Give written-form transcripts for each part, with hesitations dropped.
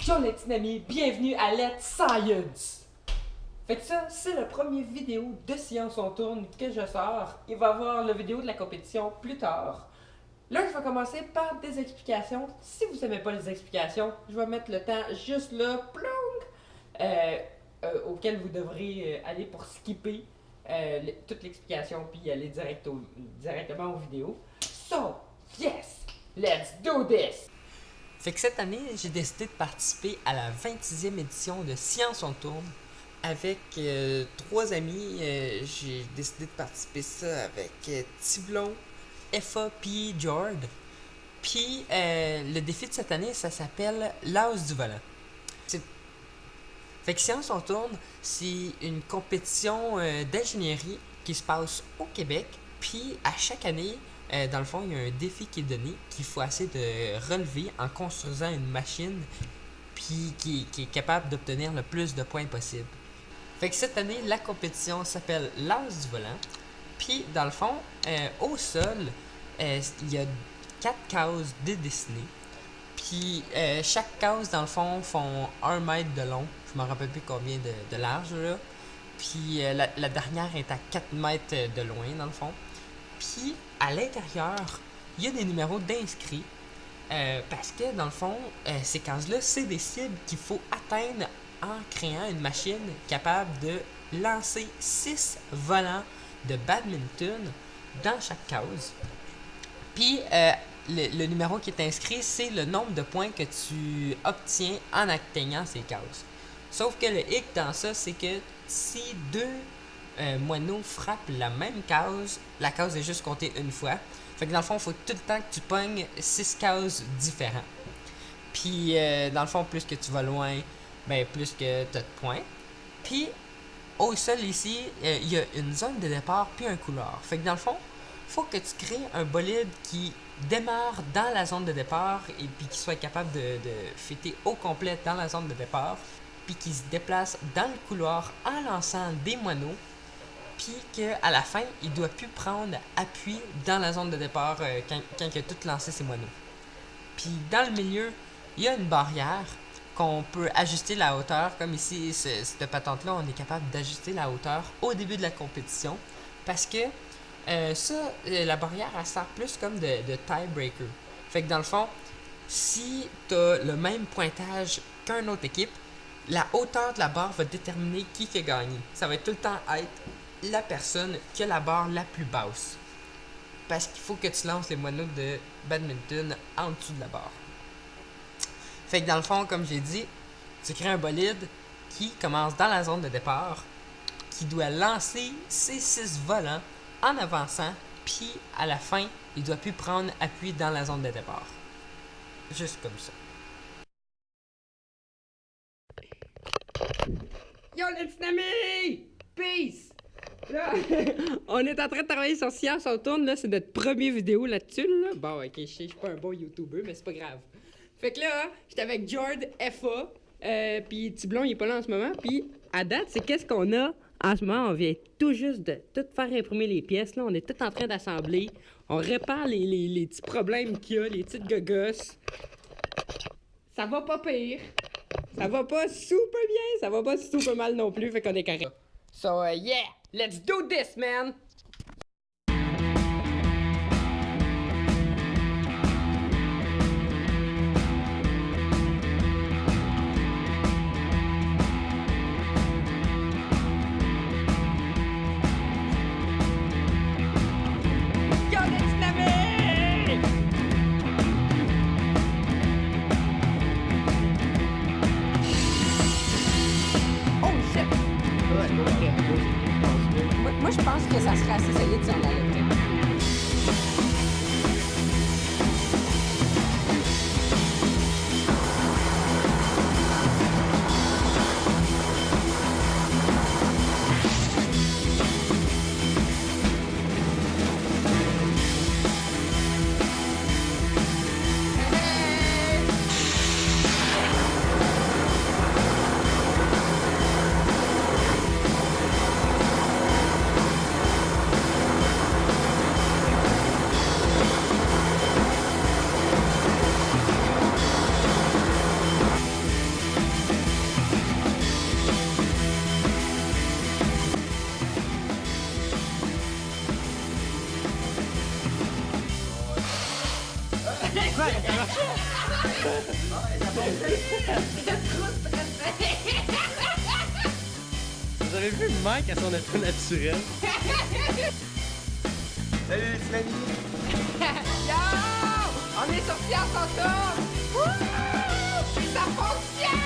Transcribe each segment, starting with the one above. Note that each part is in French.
Yo les petits amis, bienvenue à Let's Science! Fait que ça, c'est la première vidéo de Science on tourne que je sors. Il va y avoir la vidéo de la compétition plus tard. Là, je vais commencer par des explications. Si vous n'aimez pas les explications, je vais mettre le temps juste là, auquel vous devrez aller pour skipper toute l'explication puis aller directement aux vidéos. So, yes, let's do this! Fait que cette année, j'ai décidé de participer à la 26e édition de Science on tourne avec trois amis. J'ai décidé de participer ça avec Tiblon, Effa puis Jord. Puis le défi de cette année, ça s'appelle l'as du volant. Fait que Science on tourne, c'est une compétition d'ingénierie qui se passe au Québec. Puis à chaque année, dans le fond, il y a un défi qui est donné qu'il faut essayer de relever en construisant une machine puis qui est capable d'obtenir le plus de points possible. Fait que cette année, la compétition s'appelle l'as du volant. Puis dans le fond, au sol, il y a 4 cases dessinées. Puis chaque case, dans le fond, font 1 mètre de long. Je me rappelle plus combien de large là. Puis la dernière est à 4 mètres de loin, dans le fond. Puis, à l'intérieur, il y a des numéros d'inscrits. Parce que, dans le fond, ces cases-là, c'est des cibles qu'il faut atteindre en créant une machine capable de lancer 6 volants de badminton dans chaque case. Puis, le numéro qui est inscrit, c'est le nombre de points que tu obtiens en atteignant ces cases. Sauf que le hic dans ça, c'est que si deux moineaux frappent la même case, la case est juste comptée une fois. Fait que dans le fond, il faut tout le temps que tu pognes 6 cases différentes. Puis dans le fond, plus que tu vas loin, ben plus que tu as de points. Puis au sol ici, il y a une zone de départ puis un couloir. Fait que dans le fond, faut que tu crées un bolide qui démarre dans la zone de départ et puis qui soit capable de fitter au complet dans la zone de départ, puis qui se déplace dans le couloir en lançant des moineaux, puis qu'à la fin, il doit plus prendre appui dans la zone de départ quand il a tout lancé ses moineaux. Puis dans le milieu, il y a une barrière qu'on peut ajuster la hauteur. Comme ici, cette patente-là, on est capable d'ajuster la hauteur au début de la compétition. Parce que la barrière, elle sert plus comme de tiebreaker. Fait que dans le fond, si tu as le même pointage qu'une autre équipe, la hauteur de la barre va déterminer qui a gagné. Ça va tout le temps être la personne qui a la barre la plus basse. Parce qu'il faut que tu lances les moineaux de badminton en dessous de la barre. Fait que dans le fond, comme j'ai dit, tu crées un bolide qui commence dans la zone de départ, qui doit lancer ses 6 volants en avançant, puis à la fin, il doit plus prendre appui dans la zone de départ. Juste comme ça. Yo les petits amis! Peace! Là, on est en train de travailler sur Science on tourne, là, c'est notre première vidéo là-dessus, là. Bon, ok, je sais, je suis pas un bon YouTuber, mais c'est pas grave. Fait que là, j'étais avec Jord, Effa, puis Tiblon, il est pas là en ce moment, puis à date, c'est qu'est-ce qu'on a en ce moment? On vient tout juste de tout faire imprimer les pièces, là, on est tout en train d'assembler, on répare les petits problèmes qu'il y a, les petites gogosses. Ça va pas pire. Ça va pas super bien, ça va pas super mal non plus, fait qu'on est carré. So, yeah, let's do this, man! Yo, les petits amis! Oh shit! Moi, je pense que ça serait assez solide si on l'allait. Vous avez vu Mike à son état naturel? Salut les petits amis! Yo! On est sur Science en tour! Wouh! Ça fonctionne!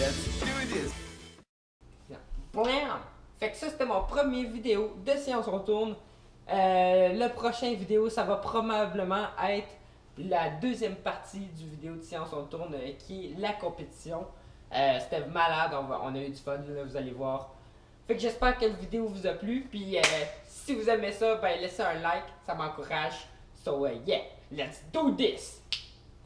Let's do this! Blam! Fait que ça, c'était mon premier vidéo de Science on tourne. Le prochain vidéo, ça va probablement être la deuxième partie du vidéo de Science on tourne qui est la compétition. C'était malade, on a eu du fun, là, vous allez voir. Fait que j'espère que la vidéo vous a plu. Puis si vous aimez ça, ben laissez un like, ça m'encourage. So yeah, let's do this!